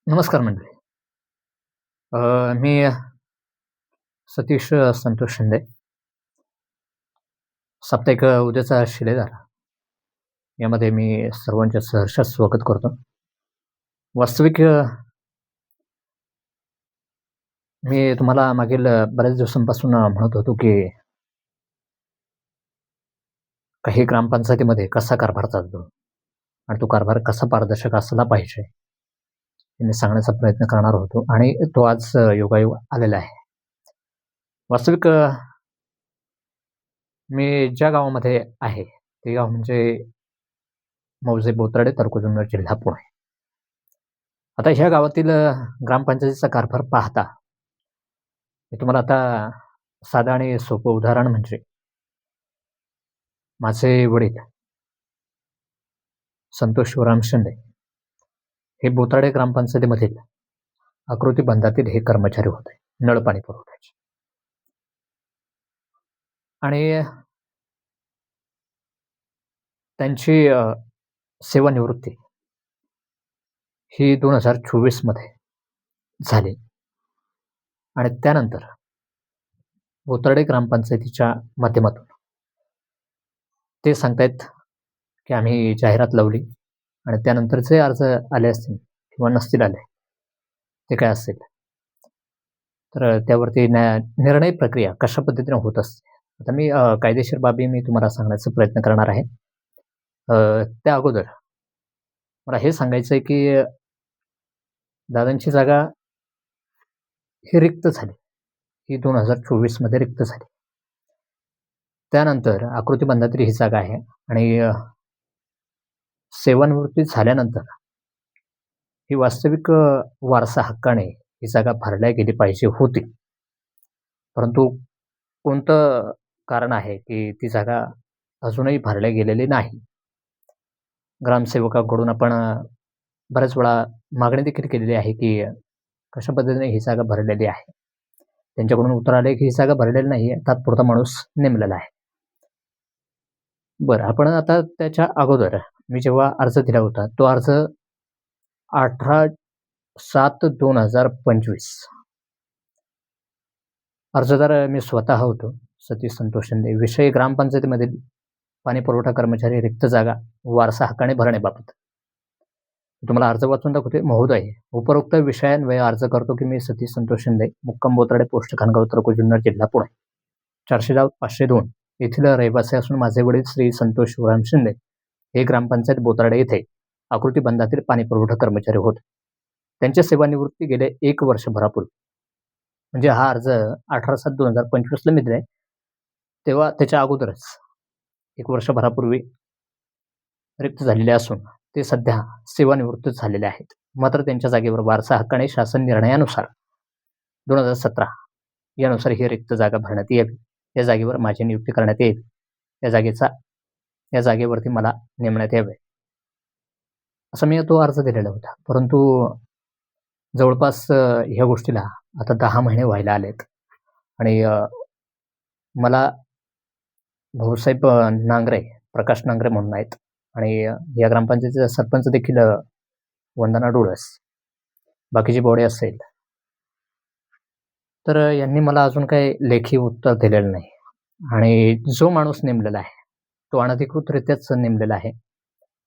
नमस्कार मंडळी. मी सतीश संतोष शिंदे. साप्ताहिक उद्याचा शिलेदार यामध्ये मी सर्वांचे सहर्ष स्वागत करतो. वास्तविक मी तुम्हाला मागील बऱ्याच दिवसांपासून म्हणत होतो, की काही ग्रामपंचायतीमध्ये कसा कारभार चालतो आणि तो कारभार कसा पारदर्शक असला पाहिजे, हे मी सांगण्याचा प्रयत्न करणार होतो आणि तो आज योगायोग आलेला आहे. वास्तविक मी ज्या गावामध्ये आहे, ते गाव म्हणजे मौजे बोत्राडे, तालुका जुन्नर, जिल्हा पुणे. आता ह्या गावातील ग्रामपंचायतीचा कारभार पाहता, मी तुम्हाला आता साधं आणि सोपं उदाहरण म्हणजे माझे वडील संतोष शिवराम शिंदे हे बोत्राडे ग्रामपंचायतीमधील आकृती बंधातील हे कर्मचारी होते, नळपाणी पुरवठ्याचे. आणि त्यांची सेवानिवृत्ती ही 2024 मध्ये झाली आणि त्यानंतर बोत्राडे ग्रामपंचायतीच्या माध्यमातून ते सांगतायत, की आम्ही जाहिरात लावली आणि त्यानंतरचे अर्ज आले असतील किंवा नसतील आले, ते काय असेल, तर त्यावरती निर्णय प्रक्रिया कशा पद्धतीने होत असते. आता मी कायदेशीर बाबी मी तुम्हाला सांगण्याचा प्रयत्न करणार आहे. त्या अगोदर मला हे सांगायचं आहे, की दादांची जागा ही रिक्त झाली. ही 2024 मध्ये रिक्त झाली. त्यानंतर आकृती बंधातील ही जागा आहे आणि सेवानिवृत्ती झाल्यानंतर ही वास्तविक वारसा हक्काने ही जागा भरल्या गेली पाहिजे होती. परंतु कोणतं कारण आहे, की ती जागा अजूनही भरल्या गेलेली नाही. ग्रामसेवकाकडून आपण बऱ्याच वेळा मागणी देखील केलेली आहे, की कशा पद्धतीने ही जागा भरलेली आहे. त्यांच्याकडून उत्तर आले, की ही जागा भरलेली नाही आहे, तात्पुरता माणूस नेमलेला आहे. बरं, आपण आता त्याच्या अगोदर मी जेव्हा अर्ज दिला होता, तो अर्ज 18/7/2025 अर्जदार मी स्वतः होतो, सतीश संतोष शिंदे. विषय ग्रामपंचायतीमधील पाणीपुरवठा कर्मचारी रिक्त जागा वारसा हक्काने भरण्याबाबत. तुम्हाला अर्ज वाचून दाखवते. महोदय, उपरोक्त विषयान्वये अर्ज करतो, की मी सतीश संतोष शिंदे, मुक्काम बोत्राडे, पोस्ट खानगाव, तालुका जुन्नर, जिल्हा पुणे 410-502 येथील रहिवासी असून माझे वडील श्री संतोष शिवराम शिंदे हे ग्रामपंचायत बोत्राडे येथे आकृती बंधातील पाणीपुरवठा कर्मचारी होते. त्यांच्या सेवानिवृत्ती गेले 1 वर्षभरापूर्वी, म्हणजे हा अर्ज 18/7/2025 मी दिलाय, तेव्हा त्याच्या अगोदरच 1 वर्षभरापूर्वी रिक्त झालेले असून ते सध्या सेवानिवृत्त झालेले आहेत. मात्र त्यांच्या जागेवर वारसा हक्काने शासन निर्णयानुसार 2017 यानुसार ही रिक्त जागा भरण्यात यावी. या जागेवर माझी नियुक्ती करण्यात येईल. या जागेवरती मला नेमण्यात यावे, असा मी तो अर्ज दिलेला होता. परंतु जवळपास ह्या गोष्टीला आता 10 महिने व्हायला आलेत आणि मला भाऊसाहेब नांगरे, प्रकाश नांगरे म्हणून आहेत आणि या ग्रामपंचायतीचा सरपंच देखील वंदना डोळस, बाकीची बॉडी असेल, तर यांनी मला अजून काही लेखी उत्तर दिलेलं नाही. आणि जो माणूस नेमलेला आहे, तो अनधिकृतरित्याच नेमलेला आहे.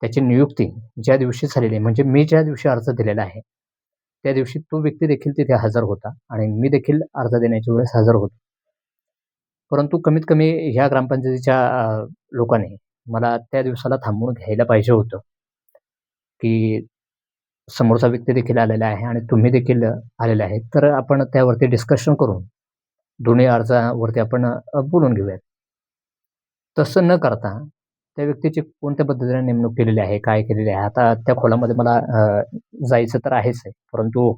त्याची नियुक्ती ज्या दिवशी झालेली आहे, म्हणजे मी ज्या दिवशी अर्ज दिलेला आहे, त्या दिवशी तो व्यक्ती देखील तिथे हजर होता आणि मी देखील अर्ज देण्याच्या वेळेस हजर होतो. परंतु कमीत कमी ह्या ग्रामपंचायतीच्या लोकांनी मला त्या दिवसाला थांबवून घ्यायला पाहिजे होतं, की समोरचा व्यक्ती देखील आलेला आहे आणि तुम्ही देखील आलेले आहेत. तर आपण त्यावरती डिस्कशन करून दोन्ही अर्जावरती आपण बोलून घेऊयात. तसं न करता त्या व्यक्तीची कोणत्या पद्धतीने नेमणूक केलेली आहे, काय केलेली आहे. आता त्या खोलामध्ये मला जायचं तर आहेच आहे. परंतु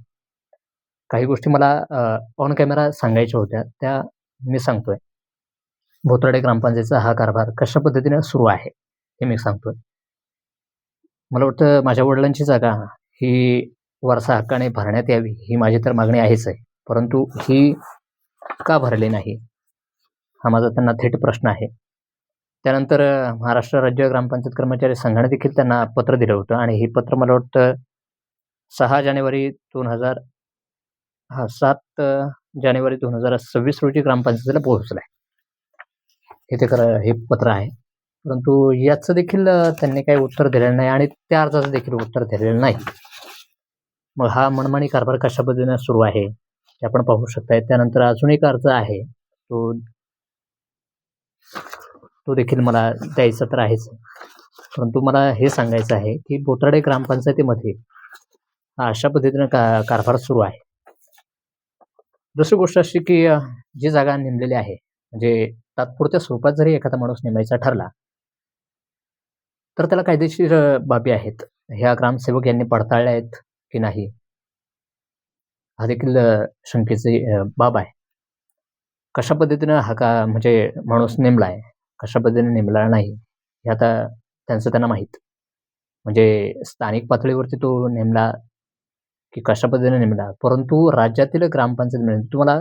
काही गोष्टी मला ऑन कॅमेरा सांगायच्या होत्या, त्या मी सांगतोय. बोत्राडे ग्रामपंचायतीचा हा कारभार कशा पद्धतीने सुरू आहे, हे मी सांगतोय. मला वाटतं माझ्या वडिलांची जागा ही वारसा हक्काने भरण्यात यावी, ही माझी तर मागणी आहेच आहे. परंतु ही का भरली नाही, हा माझा त्यांना थेट प्रश्न आहे. त्यानंतर महाराष्ट्र राज्य ग्रामपंचायत कर्मचारी संघाने देखील त्यांना पत्र दिलं होतं आणि हे पत्र मला वाटतं 6 जानेवारी 2000 हां, 7 जानेवारी 2026 रोजी ग्रामपंचायतीला पोहोचलाय. हे पत्र आहे. परंतु याचं देखील त्यांनी काही उत्तर दिलेलं नाही आणि त्या अर्जाचं देखील उत्तर दिलेलं नाही. मग हा मनमानी कारभार कशा पद्धतीने सुरू आहे, ते आपण पाहू शकताय. त्यानंतर अजून एक अर्ज आहे. तो तो देखील मला द्यायचा तर आहेच. परंतु मला हे सांगायचं आहे, की बोथाडे ग्रामपंचायतीमध्ये हा अशा पद्धतीनं कारभार सुरू आहे. दुसरी गोष्ट अशी, की जी जागा नेमलेली आहे, म्हणजे तात्पुरत्या स्वरूपात जरी एखादा माणूस नेमायचा ठरला, तर त्याला कायदेशीर बाबी आहेत. ह्या ग्रामसेवक यांनी पडताळल्या आहेत की नाही, हा देखील शंकेची बाब आहे. कशा पद्धतीनं म्हणजे माणूस नेमला आहे, कशा पद्धतीने नेमला नाही, हे आता त्यांचं त्यांना माहीत. म्हणजे स्थानिक पातळीवरती तो नेमला की कशा पद्धतीने नेमला. परंतु राज्यातील ग्रामपंचायतीमध्ये तुम्हाला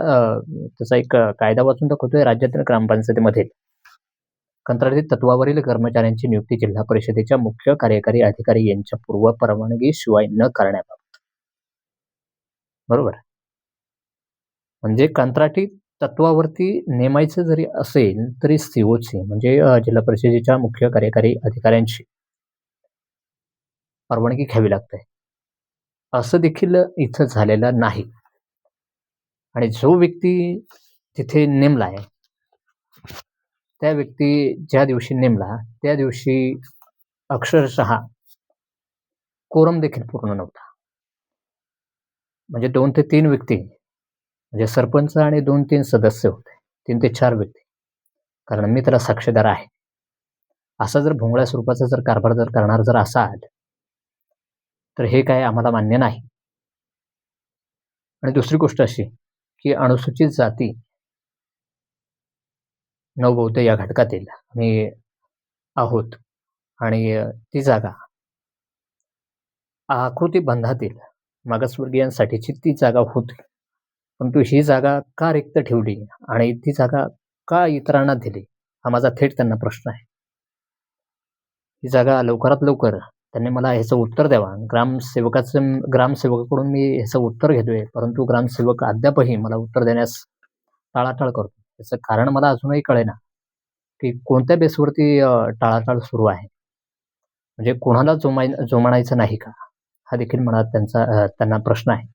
त्याचा एक कायदा वाचून दाखवतोय. राज्यातील ग्रामपंचायतीमध्ये कंत्राटी तत्वावरील कर्मचाऱ्यांची नियुक्ती जिल्हा परिषदेच्या मुख्य कार्यकारी अधिकारी यांच्या पूर्व परवानगीशिवाय न करण्याबाबत. बरोबर. म्हणजे कंत्राटी तत्वावरती नेमायचं जरी असेल, तरी सी-ओ-ची म्हणजे जिल्हा परिषदेच्या मुख्य कार्यकारी अधिकाऱ्यांची परवानगी घ्यावी लागते. असं देखील इथं झालेलं नाही. आणि जो व्यक्ती तिथे नेमला आहे, त्या व्यक्ती ज्या दिवशी नेमला, त्या दिवशी अक्षरशः कोरम देखील पूर्ण नव्हता. म्हणजे 2 ते 3 व्यक्ती म्हणजे सरपंच आणि 2-3 सदस्य होते. 3 ते 4 व्यक्ती. कारण मी त्याला साक्षीदार आहे. असा जर भोंगळ्या स्वरूपाचा जर कारभार जर करणार जर असाल, तर हे काय आम्हाला मान्य नाही. आणि दुसरी गोष्ट अशी, की अनुसूचित जाती, नवबौद्ध या घटकातील आम्ही आहोत आणि ती जागा आकृती बंधातील मागासवर्गीयांसाठीची ती जागा होती. परंतु ही जागा का रिक्त ठेवली आणि ती जागा का इतरांना दिली? हा माझा थेट त्यांना प्रश्न आहे. ही जागा लवकरात लवकर त्यांनी मला ह्याचं उत्तर द्यावा. ग्रामसेवकाकडून मी ह्याचं उत्तर घेतोय, परंतु ग्रामसेवक अद्यापही मला उत्तर देण्यास टाळाटाळ करतो. याचं कारण मला अजूनही कळेना, की कोणत्या बेसवरती टाळाटाळ सुरू आहे. म्हणजे कोणाला जोमानायचं नाही का? हा देखील मला त्यांना प्रश्न आहे.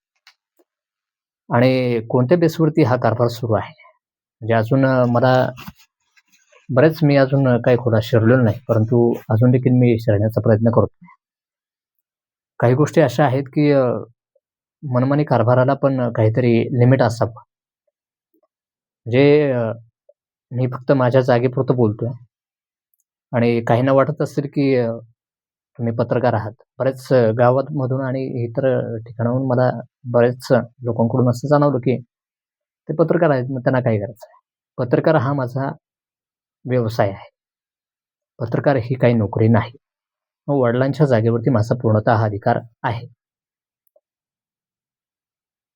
आणि कोणत्या बेसवरती हा कारभार सुरू आहे? म्हणजे अजून मला मी अजून काही खोलात शिरलेलो नाही, परंतु अजून देखील मी शिरण्याचा प्रयत्न करतोय. काही गोष्टी अशा आहेत, की मनमानी कारभाराला पण काहीतरी लिमिट असावं. म्हणजे मी फक्त माझ्या जागेपुरतं बोलतोय आणि काहींना वाटत असेल, की तुम्ही पत्रकार आहात. बऱ्याच गावांमधून आणि इतर ठिकाणाहून मला बरेच लोकांकडून असं जाणवलं, की ते पत्रकार आहेत, मग त्यांना काय करायचं आहे? पत्रकार हा माझा व्यवसाय आहे. पत्रकार ही काही नोकरी नाही. मग वडिलांच्या जागेवरती माझा पूर्णतः अधिकार आहे.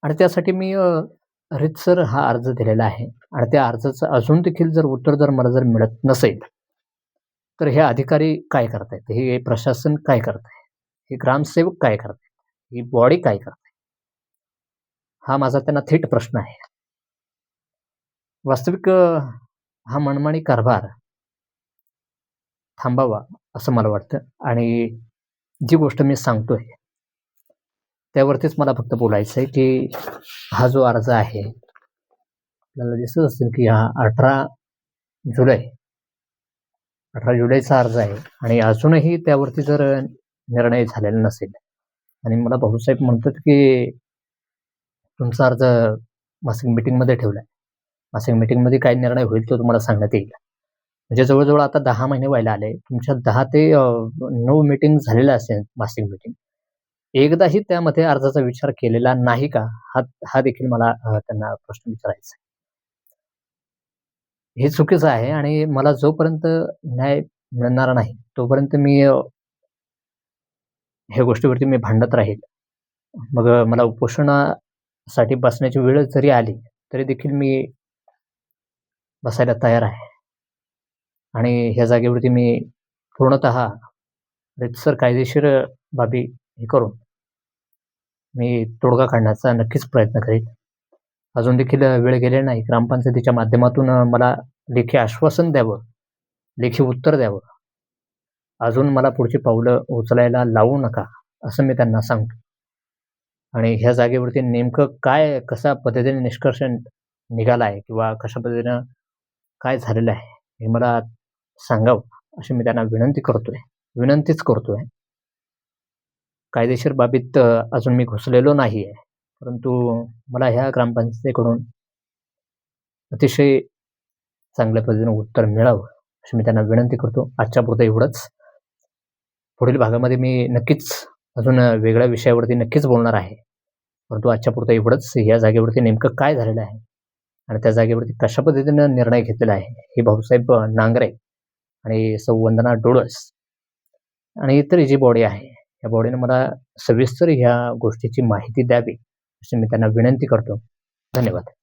आणि त्यासाठी मी रीतसर हा अर्ज दिलेला आहे आणि त्या अर्जाचं अजून देखील जर उत्तर मला मिळत नसेल, तर हे अधिकारी काय करतायत? हे प्रशासन काय करतंय? हे ग्रामसेवक काय करतायत? ही बॉडी काय करते? हा माझा त्यांना थेट प्रश्न आहे. वास्तविक हा मनमानी कारभार थांबावा असं मला वाटतं आणि जी गोष्ट मी सांगतोय, त्यावरतीच मला फक्त बोलायचं आहे, की हा जो अर्ज आहे, आपल्याला दिसत असेल, की हा जुलै 18 जुलैचा अर्ज आहे आणि अजूनही त्यावरती जर निर्णय झालेला नसेल आणि मला भाऊसाहेब म्हणतात, की तुमचा अर्ज मासिक मीटिंगमध्ये ठेवला आहे. मासिक मीटिंगमध्ये काय निर्णय होईल तो तुम्हाला सांगण्यात येईल. म्हणजे जवळ-जवळ आता 10 महिने व्हायला आले. तुमच्या 10 ते 9 मीटिंग झालेल्या असेल मासिक मीटिंग. एकदाही त्यामध्ये अर्जाचा विचार केलेला नाही का? हा देखील मला त्यांना प्रश्न विचारायचा आहे. हे चुकीचं आहे आणि मला जोपर्यंत न्याय मिळणार नाही, तोपर्यंत मी ह्या गोष्टीवरती मी भांडत राहील. मग मला उपोषणासाठी बसण्याची वेळ जरी आली, तरी देखील मी बसायला तयार आहे. आणि ह्या जागेवरती मी पूर्णतः रीतसर कायदेशीर बाबी हे करून मी तोडगा काढण्याचा नक्कीच प्रयत्न करेन. अजून देखील वेळ गेलेला नाही. ग्रामपंचायतीच्या माध्यमातून मला लेखी आश्वासन द्यावं, लेखी उत्तर द्यावं. अजून मला पुढची पावलं उचलायला लावू नका, असं मी त्यांना सांगतो. आणि ह्या जागेवरती नेमकं काय, कशा पद्धतीने निष्कर्ष निघाला आहे किंवा कशा पद्धतीनं काय झालेलं आहे, हे मला सांगावं, अशी मी त्यांना विनंतीच करतोय. कायदेशीर बाबीत अजून मी घुसलेलो नाही आहे. परंतु मला ह्या ग्रामपंचायतीकडून अतिशय चांगल्या पद्धतीनं उत्तर मिळावं, अशी मी त्यांना विनंती करतो. आजच्यापुरतं एवढंच. पुढील भागामध्ये मी नक्कीच अजून वेगळ्या विषयावरती नक्कीच बोलणार आहे. परंतु आजच्यापुरतं एवढंच. या जागेवरती नेमकं काय झालेलं आहे आणि त्या जागेवरती कशा पद्धतीनं निर्णय घेतलेला आहे, हे भाऊसाहेब नांगरे आणि सौ वंदना डोळस आणि इतर जी बॉडी आहे, या बॉडीनं मला सविस्तर ह्या गोष्टीची माहिती द्यावी, अशी मी त्यांना विनंती करतो. धन्यवाद.